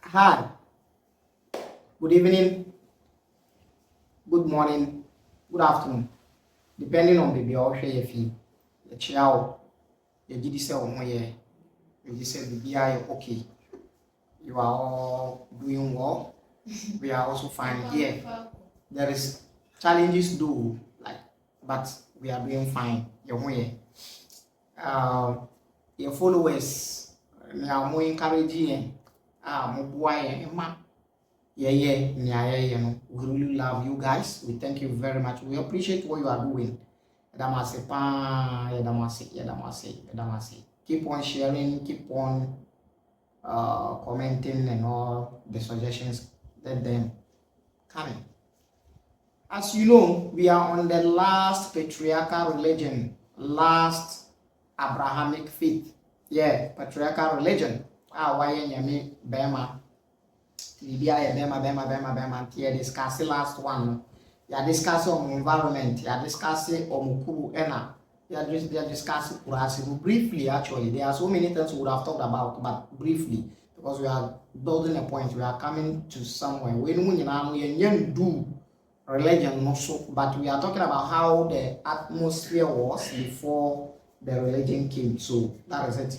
Hi, good evening, good morning, good afternoon, depending on baby or share your fee. The child, the GDC on where you said the BI okay. You are all doing well. We are also fine here. There is challenges though, but we are doing fine. Your followers, they are more encouraging. We really love you guys. We thank you very much. We appreciate what you are doing. Keep on sharing, keep on commenting and all the suggestions. Let them come in. As you know, we are on the last patriarchal religion, last Abrahamic faith. Yeah, patriarchal religion. Why nyame bema. Bibia bema. Here discuss the last one. You discuss on environment. You discuss on kuru ena. You discuss kurasi briefly. Actually, there are so many things we would have talked about, but briefly because we are building a point. We are coming to somewhere. When we do religion also, but we are talking about how the atmosphere was before the religion came. So that is it.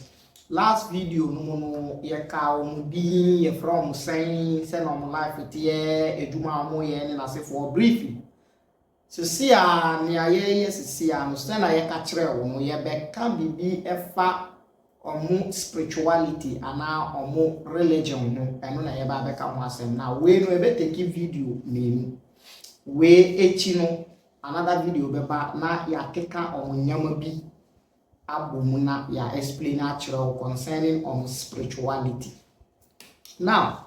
Last video no ye from saying send on life it ye eduma mo ye na say for briefly. So see ni aye see no stand na ye ka kire wo no ye be ka bibi efa omo spirituality ana omo religion no eno na ye ba be ka ho asem na we no e be take video me we echi no another video beba na ya keka onyama bi abomuna ya explain actual concerning on spirituality. Now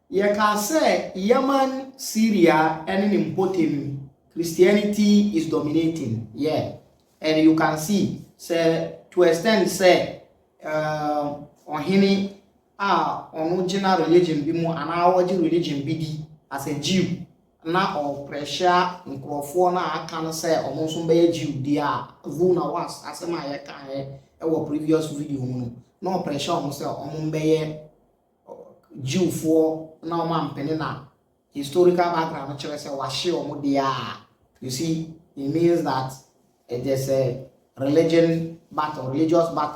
you can say Yemen, Syria and in Potem Christianity is dominating. Yeah, and you can see say to extent say on hini original religion bi mu ana religion bi di as a Jew na or pressure nkrofo na aka no say omo so be Jew dia vu na was asema ye kan e wo previous video mu no pressure omo say omo be Jew for na omo ampene na historical background no chere say wa she omo dia. You see, it means that there's a religious battle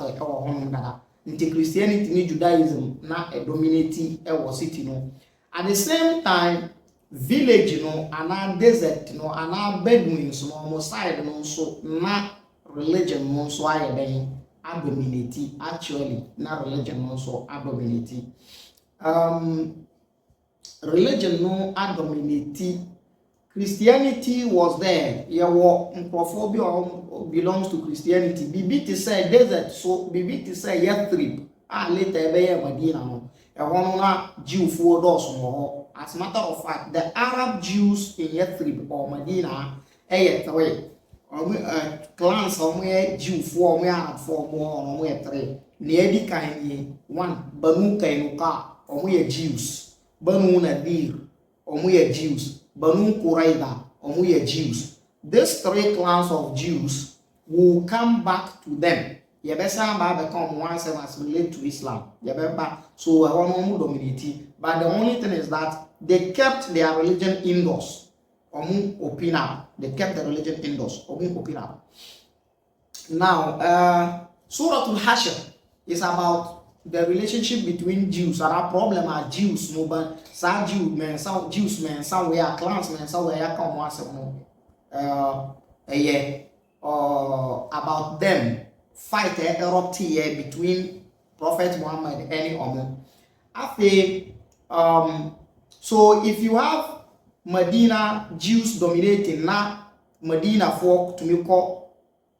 e wo hono dada. Nti Christianity ni Judaism na dominate e wo city no. At the same time village no and desert no and Bedouins no mo side no so na religion no so aye den dominate actually na religion no so dominate religion no dominate. Christianity was there. Yawo nkrofo belongs to Christianity. Bibiti say desert so bibiti say Yathrib later be Medina no e hono na Jew for those mo. As a matter of fact, the Arab Jews in Yathrib or Medina, three. Clans somewhere Jew for me Arab for more or three. Needi kaini one Banu Kainuka or we Jews. Banu Nadir or we Jews. Banu Qurayza or we Jews. These three clans of Jews will come back to them. Yebesa ba become one and assimilate to Islam. Yebeba so I want dominate. But the only thing is that they kept their religion indoors. They kept the religion indoors. Now, Surah Al-Hashr is about the relationship between Jews. And our problem are Jews, no, but some Jews, man, somewhere clans, man, somewhere come once about them fight erupt here between Prophet Muhammad and Omo. After so if you have Medina Jews dominating na Medina for to me call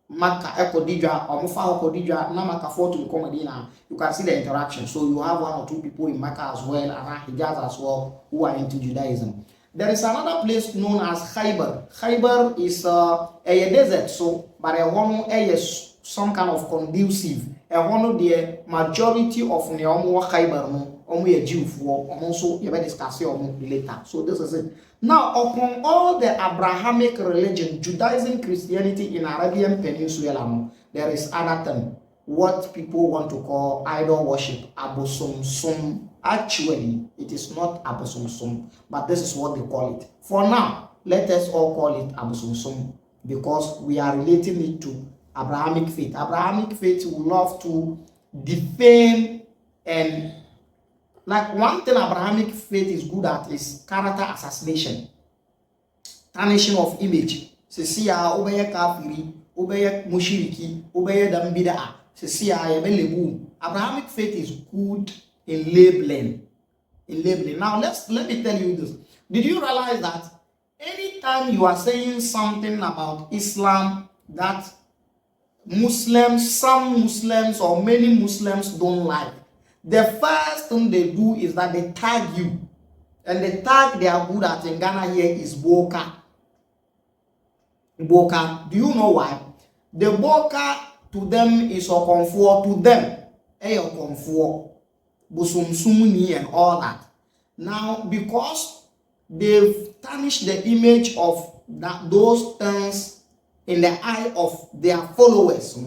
Makkah Ekodija or Mufa Ekodija na Makkah for to become Medina, you can see the interaction. So you have one or two people in Makkah as well and Hijaz as well who are into Judaism. There is another place known as Khaybar. Khaybar is a desert, so but a one is some kind of conducive. A one of the majority of Neomo Khaybar no a Jew for also you discuss later. So this is it. Now upon all the Abrahamic religion, Judaism, Christianity in Arabian Peninsula, there is other thing. what people want to call idol worship, abosomsom. Actually, it is not abosomsom, but this is what they call it. For now, let us all call it abosomsom because we are relating it to Abrahamic faith. Abrahamic faith will love to defame, and like one thing Abrahamic faith is good at is character assassination, tarnishing of image. Sesia obeye kafiri, obeye mushiriki, obeye dambida. Sesia yebelebu. Abrahamic faith is good in labeling. Now let me tell you this. Did you realize that anytime you are saying something about Islam that some Muslims or many Muslims don't like, the first thing they do is that they tag you. And the tag they are good at in Ghana here is Boka. Boka. Do you know why? The Boka to them is Okonfuo. To them, Okonfuo, Busumsumuni and all that. Now, because they've tarnished the image of those things in the eye of their followers,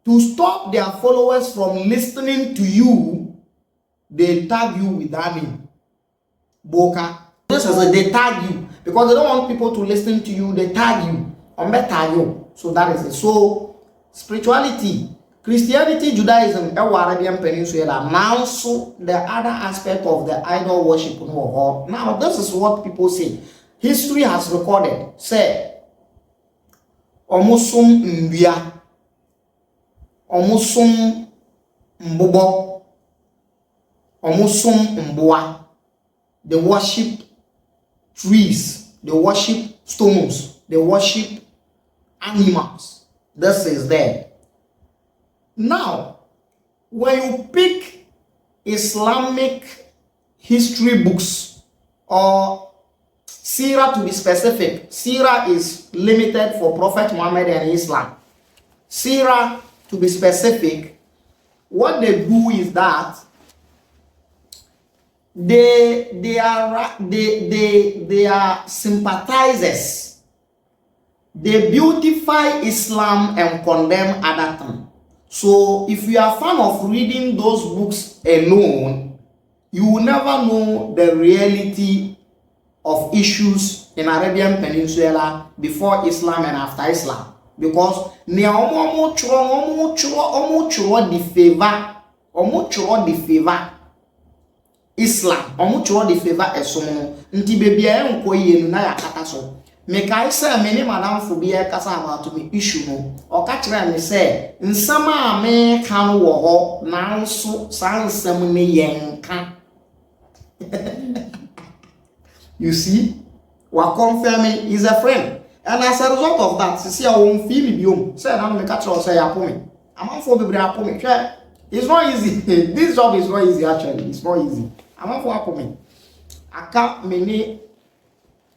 to stop their followers from listening to you, they tag you with that name, Boka. This is they tag you because they don't want people to listen to you. They tag you, so that is it. So spirituality, Christianity, Judaism, Arabian Peninsula, now so the other aspect of the idol worship. Now this is what people say. History has recorded. Say, Omusum mbia, Omusum mbubo, Omusum mbua. They worship trees, they worship stones, they worship animals. This is there. Now, when you pick Islamic history books or Sirah to be specific, Sirah is limited for Prophet Muhammad and Islam. Sirah to be specific, what they do is that they are sympathizers. They beautify Islam and condemn other things. So if you are a fan of reading those books alone, you will never know the reality of issues in Arabian Peninsula before Islam and after Islam. Because the favor Islam, the favor esomo. Nti baby enko yenu na yakata so. Mekai say me ne madam fo bi e kasa about me issue no. O ka kire me say nsam a me kan wo ho na nso san nsam ne yenka. You see, we are confirming he's a friend, and as a result of that, see I won't feel me biom. Say na me catch say apomi. I'm for baby apomi. It's not easy. This job is not easy actually. It's not easy. I'm for apomi. I can't many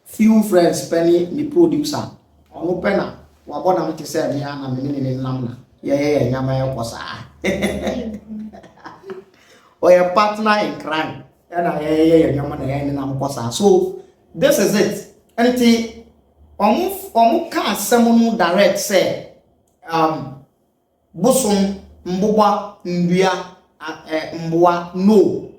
few friends penny me producer. Ono pena wa bona me say me na me ni namna. Yeah nyama ya kosa. Or a partner in crime. So this is it. And omu can someone direct say bosom mbwa mbia mbwa. No,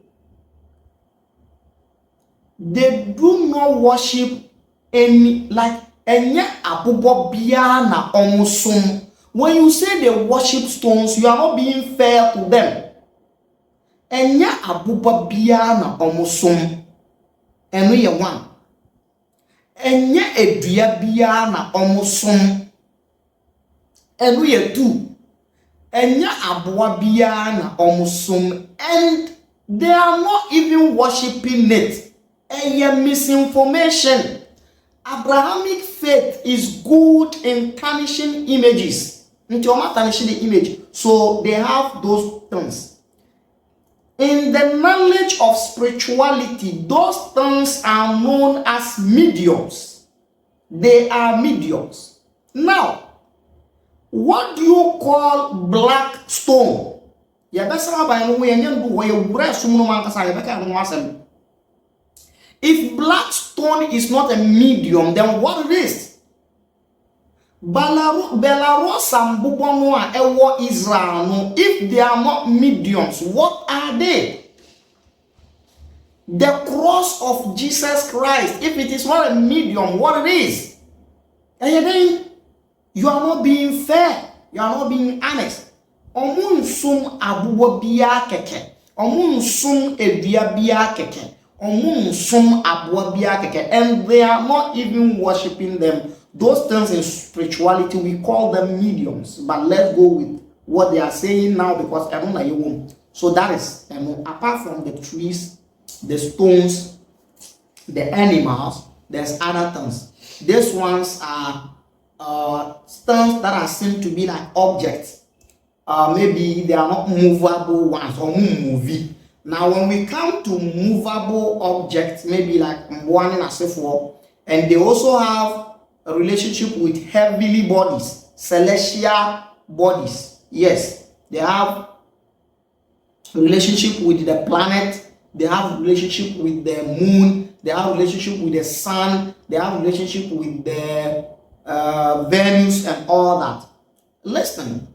they do not worship any like enye abubo bia na omusum. When you say they worship stones, you are not being fair to them. Enya abuba bia na omusum eno ye one. Enya edua bia na omusum eno ye two. Enya aboa bia na omusum, and they are not even worshiping it. Enya misinformation. Abrahamic faith is good in tarnishing images. Ntioma tarnishing the image. So they have those things. In the knowledge of spirituality, those things are known as mediums. They are mediums. Now, what do you call black stone? If black stone is not a medium, then what it is? Belarus and Bubonoa Ewo Israel no, if they are not mediums, what are they? The cross of Jesus Christ, if it is not a medium, what it is? And then you are not being fair, you are not being honest. Omun sum abuwa biya keke, omun sum edua biya keke, omun sum abuwa biya keke, and they are not even worshiping them. Those things in spirituality, we call them mediums. But let's go with what they are saying now, because I don't know you won't. So that is, apart from the trees, the stones, the animals, there's other things. These ones are stones that are seen to be like objects. Maybe they are not movable ones or movie. Now, when we come to movable objects, maybe like one in a safe wall, and they also have a relationship with heavenly bodies, celestial bodies. Yes, they have a relationship with the planet, they have a relationship with the moon, they have a relationship with the sun, they have a relationship with the Venus and all that. Listen,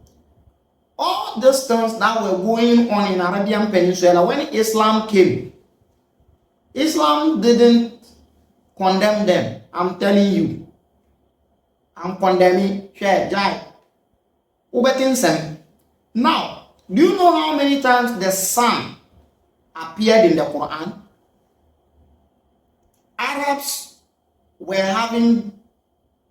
all these things that were going on in Arabian Peninsula when Islam came, Islam didn't condemn them. I'm telling you. I'm condemning share jai. Now, do you know how many times the sun appeared in the Quran? Arabs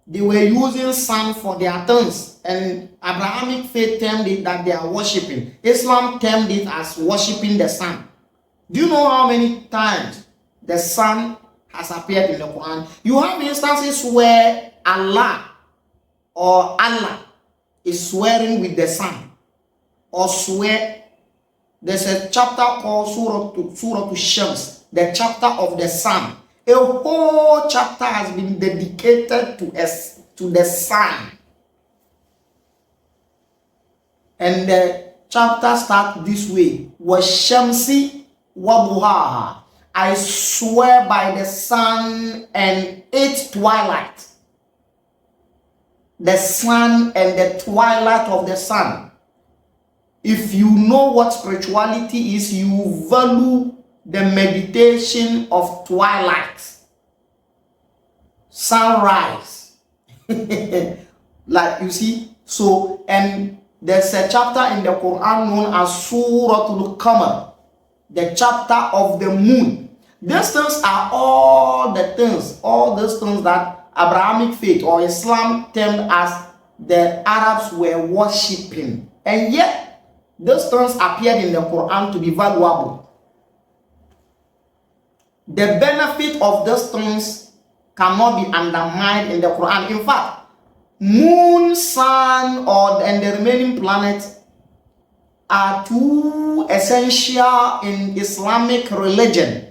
they were using sun for their things, and Abrahamic faith termed it that they are worshipping. Islam termed it as worshipping the sun. Do you know how many times the sun has appeared in the Quran? You have instances where Allah is swearing with the sun, or swear. There's a chapter called Surah to Shams, the chapter of the sun. A whole chapter has been dedicated to the sun. And the chapter starts this way: Washamsi wabuhaha. I swear by the sun and its twilight. The sun and the twilight of the sun. If you know what spirituality is, you value the meditation of twilight, sunrise. Like you see, so, and there's a chapter in the Quran known as Suratul Qamar, the chapter of the moon. These things are all those things that Abrahamic faith or Islam termed as the Arabs were worshipping, and yet those things appeared in the Quran to be valuable. The benefit of those things cannot be undermined in the Quran. In fact, moon, sun, and the remaining planets are too essential in Islamic religion.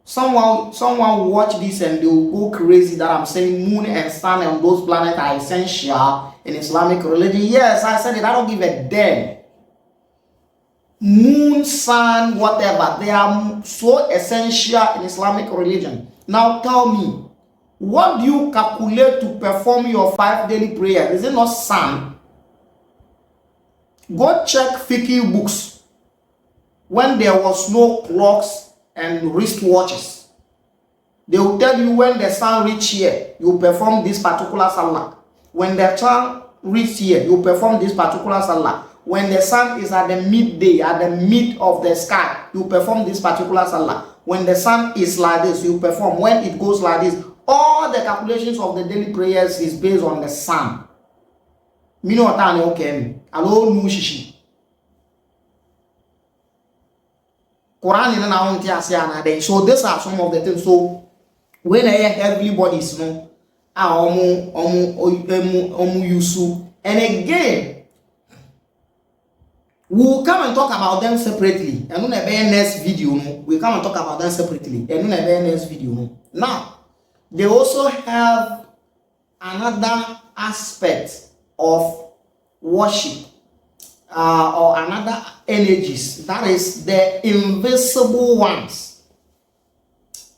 Someone will watch this and they will go crazy that I'm saying moon and sun and those planets are essential in Islamic religion. Yes, I said it. I don't give a damn. Moon, sun, whatever, they are so essential in Islamic religion. Now tell me, what do you calculate to perform your 5 daily prayers? Is it not sun? Go check fiqh books when there was no clocks and wristwatches. They will tell you when the sun reach here, you perform this particular salah. When the sun reach here, you perform this particular salah. When the sun is at the midday, at the mid of the sky, you perform this particular salah. When the sun is like this, you perform. When it goes like this, all the calculations of the daily prayers is based on the sun. Quran in an so these are some of the things. So when I hear everybody's no, and again, we'll come and talk about them separately. And in the next video, we'll come and talk about them separately. And in the next video, now they also have another aspect of worship. Or another energies, that is the invisible ones.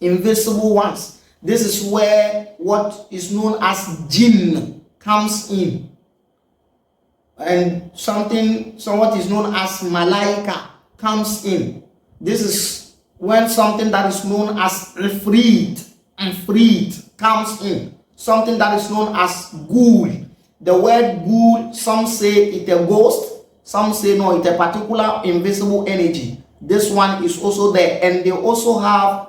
Invisible ones. This is where what is known as jinn comes in, and somewhat is known as malaika comes in. This is when something that is known as freed comes in. Something that is known as ghoul. The word ghoul, some say it's a ghost, some say no, it's a particular invisible energy. This one is also there, and they also have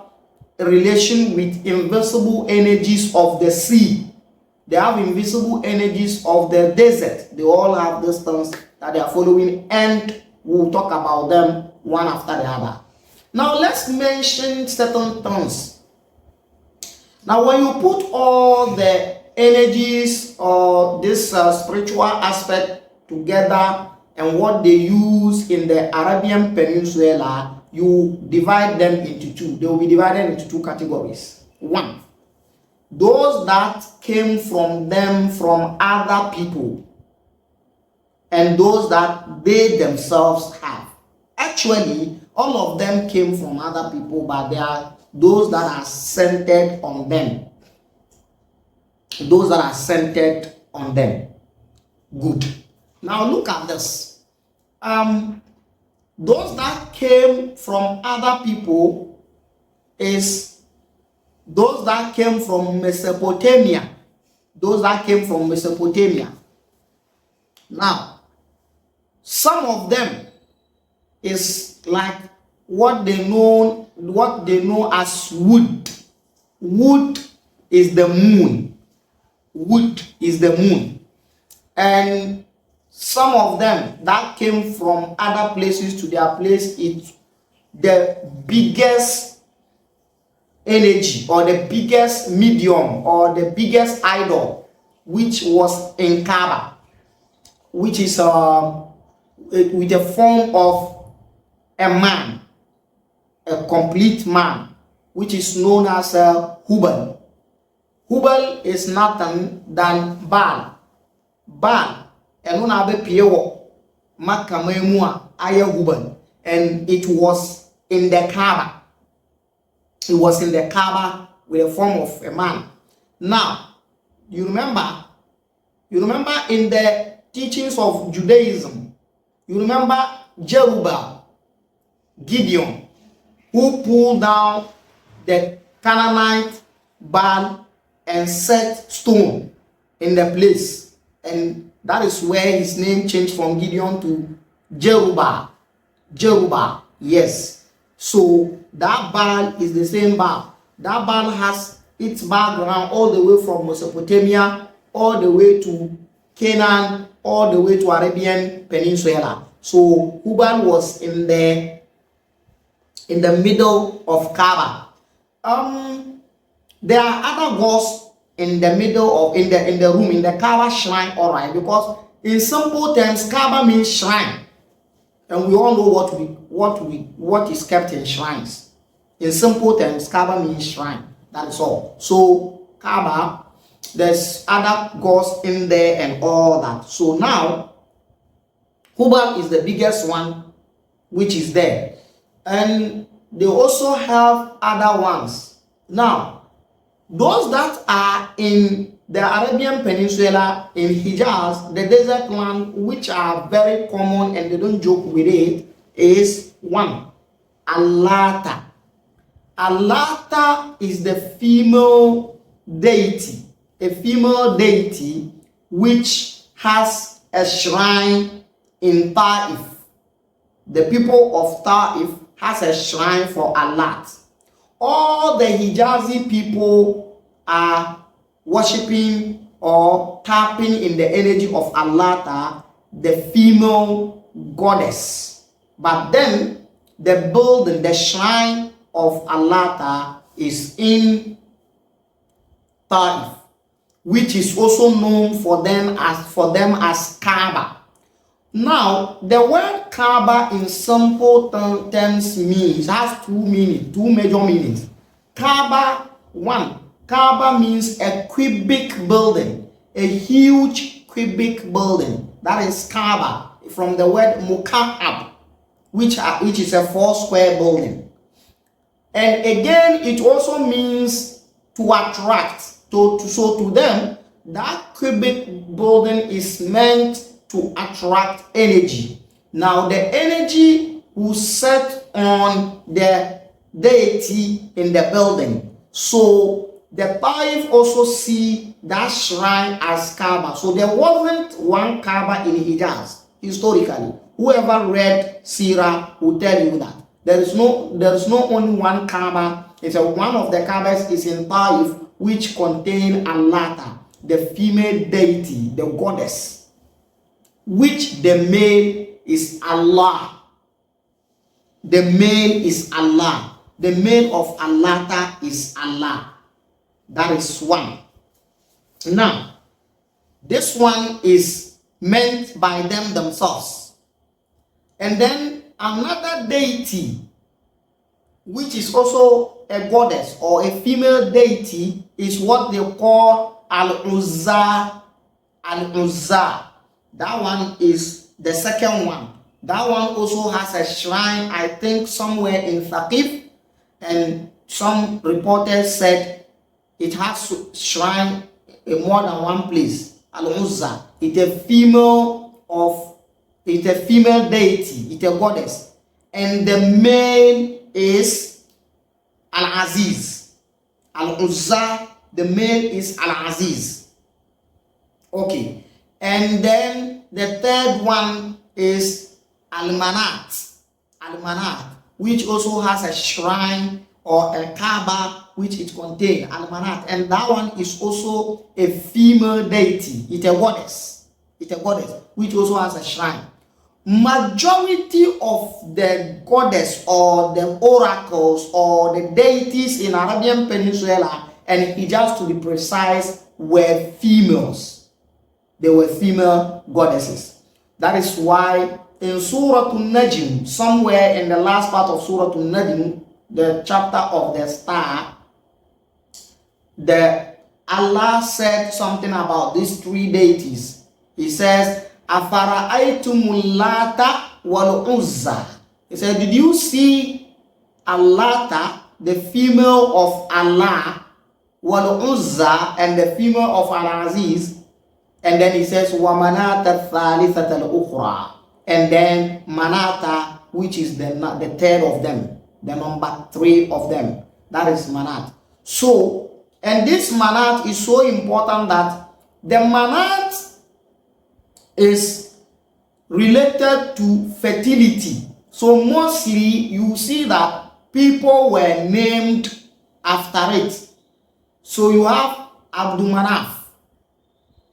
a relation with invisible energies of the sea. They have invisible energies of the desert. They all have these things that they are following, and we'll talk about them one after the other. Now let's mention certain things. Now when you put all the energies or this spiritual aspect together and what they use in the Arabian Peninsula, you divide them into two. They will be divided into two categories. One, those that came from them from other people, and those that they themselves have. Actually, all of them came from other people, but they are those that are centered on them. Those that are centered on them. Good. Now look at this. Those that came from other people is those that came from Mesopotamia. Those that came from Mesopotamia. Now, some of them is like what they know as wood. Wood is the moon. Wood is the moon. And some of them that came from other places to their place, it's the biggest energy or the biggest medium or the biggest idol, which was in Kaaba, which is with the form of a man, a complete man, which is known as Hubal. Hubal is nothing than Baal. Baal, and one abe piewo makamemua aya Hubal, and it was in the Kaaba. It was in the Kaaba with a form of a man. Now, you remember in the teachings of Judaism, you remember Jerubbaal, Gideon, who pulled down the Canaanite Baal and set stone in the place, and that is where his name changed from Gideon to Jerubbaal. Jerubbaal, yes. So that Baal is the same Baal. That Baal has its background all the way from Mesopotamia, all the way to Canaan, all the way to Arabian Peninsula. So Hubal was in the middle of Kaaba. There are other gods in the middle of in the room in the Kaaba shrine, all right, because in simple terms Kaaba means shrine, and we all know what is kept in shrines. In simple terms, Kaaba means shrine. That is all. So Kaaba, there's other gods in there and all that. So now Hubal is the biggest one which is there, and they also have other ones. Now those that are in the Arabian Peninsula, in Hijaz, the desert land, which are very common and they don't joke with it, is one, Allata. Allata is the female deity, a female deity which has a shrine in Ta'if. The people of Ta'if has a shrine for Allat. All the Hijazi people are worshipping or tapping in the energy of Allata, the female goddess. But then the building, the shrine of Allata is in Ta'if, which is also known for them as Kaaba. Now, the word Kaaba in simple terms has two major meanings. Kaaba, one, Kaaba means a cubic building, a huge cubic building. That is Kaaba, from the word Muka'ab, which is a 4-square building. And again, it also means to attract. So to them, that cubic building is meant to attract energy. Now the energy will set on the deity in the building. So the Taif also see that shrine as Kaaba. So there wasn't one Kaaba in Hijaz historically. Whoever read Sirah will tell you that there is no only one Kaaba. It's one of the Kaabas is in Taif, which contain Allata, the female deity, the goddess, which the male is Allah. The male is Allah. The male of Allata is Allah. That is one. Now, this one is meant by them themselves. And then another deity, which is also a goddess or a female deity, is what they call Al-Uzza. Al-Uzza. That one is the second one. That one also has a shrine, I think, somewhere in Thaqif. And some reporters said it has a shrine in more than one place. Al-Uzza. It's a female deity. It's a goddess. And the male is Al-Aziz. Al-Uzza, the male is Al-Aziz. Okay. And then the third one is Al-Manat. Al-Manat, which also has a shrine or a Kaaba which it contains. Al-Manat. And that one is also a female deity. It's a goddess. It's a goddess which also has a shrine. Majority of the goddess or the oracles or the deities in Arabian Peninsula and Hijaz, to be precise, were females. They were female goddesses. That is why in Surah An-Najm, somewhere in the last part of Surah An-Najm, the chapter of the star, Allah said something about these three deities. He says, Afara'aytumul Lata wal Uzza. He said, did you see Allata, the female of Allah, wal Uzza, and the female of Al-Aziz? And then he says, wa Manata Thalithata al-Ukhra. And then Manata, which is the third of them, the number 3 of them. That is Manat. So, and this Manat is so important that the Manat is related to fertility. So mostly you see that people were named after it. So you have Abdul Manaf.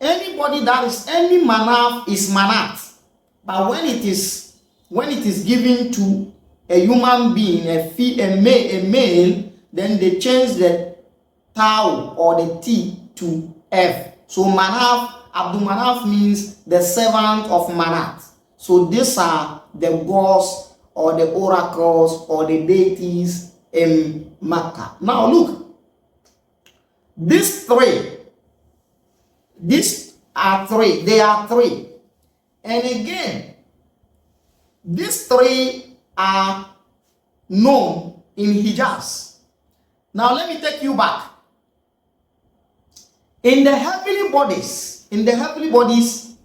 Anybody that is any Manaf is Manat. But when it is given to a human being, a male, then they change the tau or the T to F. So Manaf, Abdul Manaf means the servant of Manat. So these are the gods or the oracles or the deities in Makkah. Now look, these are three. They are three. And again, these three are known in Hijaz. Now let me take you back. In the heavenly bodies,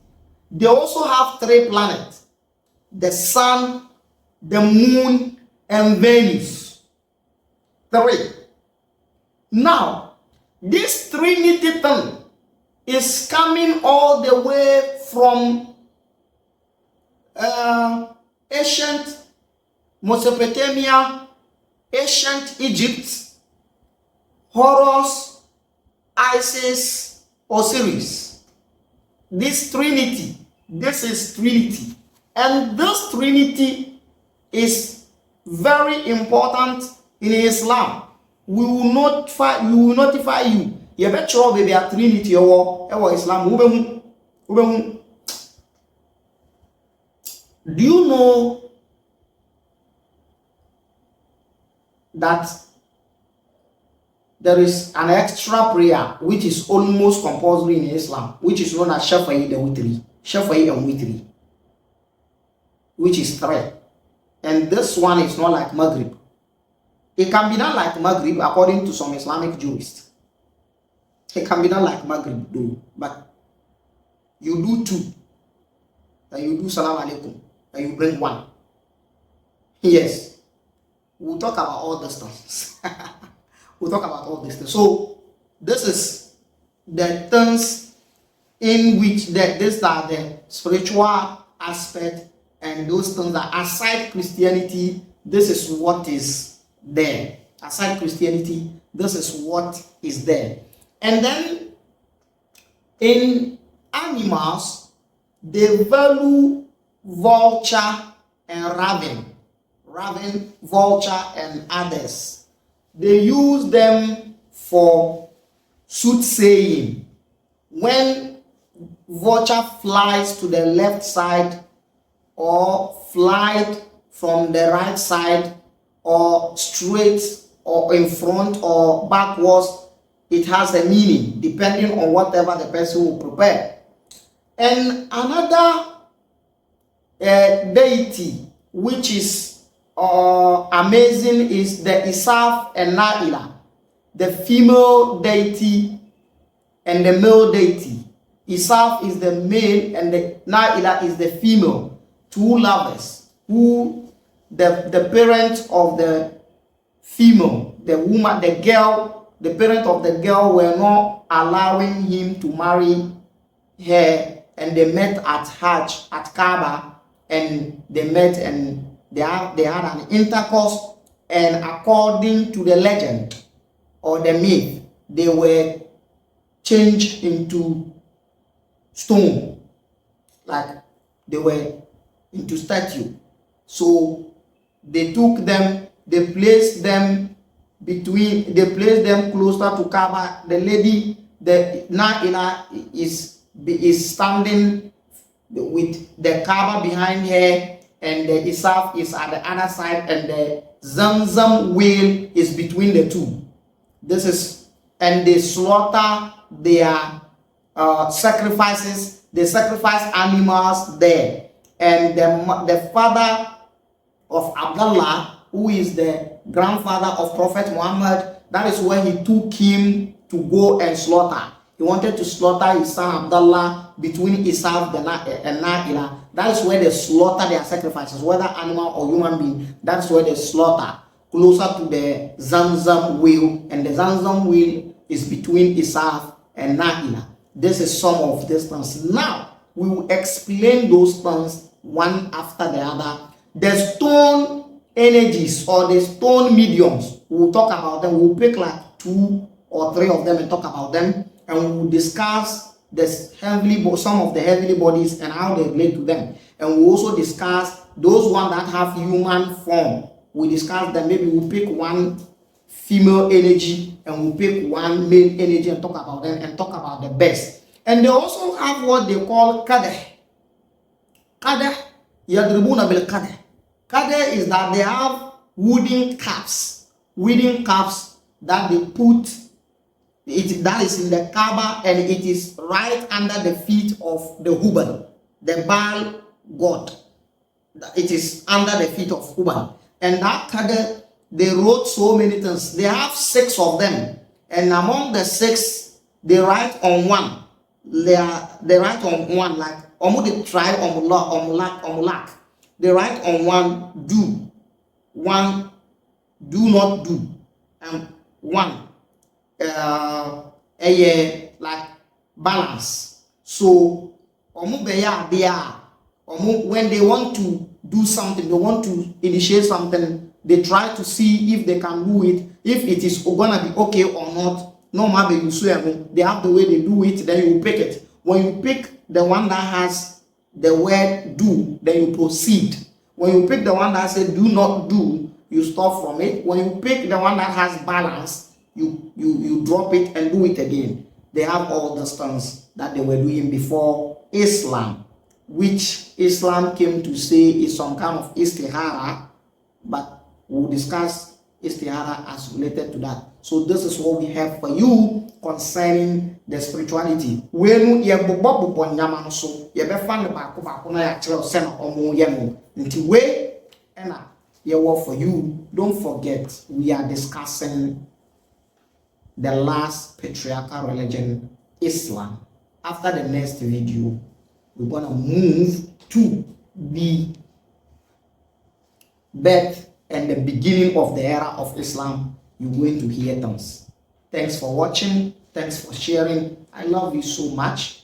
they also have 3 planets: the sun, the moon, and Venus. 3. Now, this Trinity thing is coming all the way from ancient Mesopotamia, ancient Egypt, Horus, Isis, Osiris. This Trinity, this is Trinity. And this Trinity is very important in Islam. We will notify you. You better try baby a Trinity or Islam. Do you know that there is an extra prayer which is almost compulsory in Islam, which is known as Shafa'i and Witri, which is 3. And this one is not like Maghrib. It can be done like Maghrib according to some Islamic jurists. It can be done like Maghrib though, but you do two, and you do Salam Alaikum, and you bring one. Yes, we'll talk about all these things. We'll talk about all these things. So this is the things in which these are the spiritual aspect, and those things that aside Christianity, this is what is there. Aside Christianity, this is what is there. And then in animals, they value vulture and raven, vulture, and others. They use them for soothsaying. When vulture flies to the left side, or flies from the right side, or straight, or in front, or backwards, it has a meaning depending on whatever the person will prepare. And another deity which is amazing is the Isaf and Naila, the female deity and the male deity. Isaf is the male and the Naila is the female. Two lovers who the parents of the female, the woman, the girl, the parent of the girl were not allowing him to marry her, and they met at Hajj at Kaaba, and they met and they had an intercourse, and according to the legend or the myth, they were changed into stone, like they were into statue. So they took them, they placed them closer to Kaaba. The lady, the Naila, is standing with the Kaaba behind her, and the Isaf is at the other side, and the Zamzam wheel is between the two. This is, and they slaughter their sacrifices. They sacrifice animals there, and the father of Abdullah, who is the grandfather of Prophet Muhammad, that is where he took him to go and slaughter. He wanted to slaughter his son Abdullah between Isaf and Naila. That is where they slaughter their sacrifices, whether animal or human being. That's where they slaughter, closer to the Zamzam wheel, and the Zamzam wheel is between Isaf and Naila. This is some of these things. Now we will explain those things one after the other. The stone energies or the stone mediums, we'll talk about them. We'll pick like 2 or 3 of them and talk about them, and we'll discuss some of the heavenly bodies and how they relate to them. And we'll also discuss those ones that have human form. We discuss them. Maybe we'll pick one female energy and we'll pick one male energy and talk about them and talk about the best. And they also have what they call Qadr. Qadr, yadribuna bil Qadr. Qadr is that they have wooden cups that they put. That is in the Kaaba, and it is right under the feet of the Hubal, the Baal god. It is under the feet of Hubal. And that Qadr, they wrote so many things. They have 6 of them, and among the 6, they write on one. They write on one, like they try omulak. They write on one, do not do, and one. Like balance. So when they want to do something, they want to initiate something, they try to see if they can do it, if it is gonna be okay or not. No matter you swear, they have the way they do it, then you pick it. When you pick the one that has the word do, then you proceed. When you pick the one that says do not do, you stop from it. When you pick the one that has balance, you drop it and do it again. They have all the things that they were doing before Islam, which Islam came to say is some kind of istihara, but we'll discuss istihara as related to that. So this is what we have for you concerning the spirituality. When you have so you have found the back of na until way and your work for you. Don't forget, we are discussing the last patriarchal religion, Islam. After the next video, we're going to move to the birth and the beginning of the era of Islam. You're going to hear things. Thanks for watching. Thanks for sharing. I love you so much.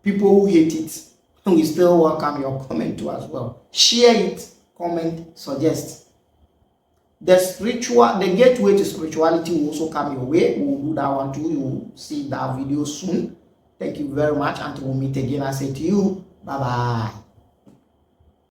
People who hate it, we still welcome your comment too as well. Share it, comment, suggest. The gateway to spirituality will also come your way. We'll do that one too. You'll see that video soon. Thank you very much. Until we meet again, I say to you, bye-bye.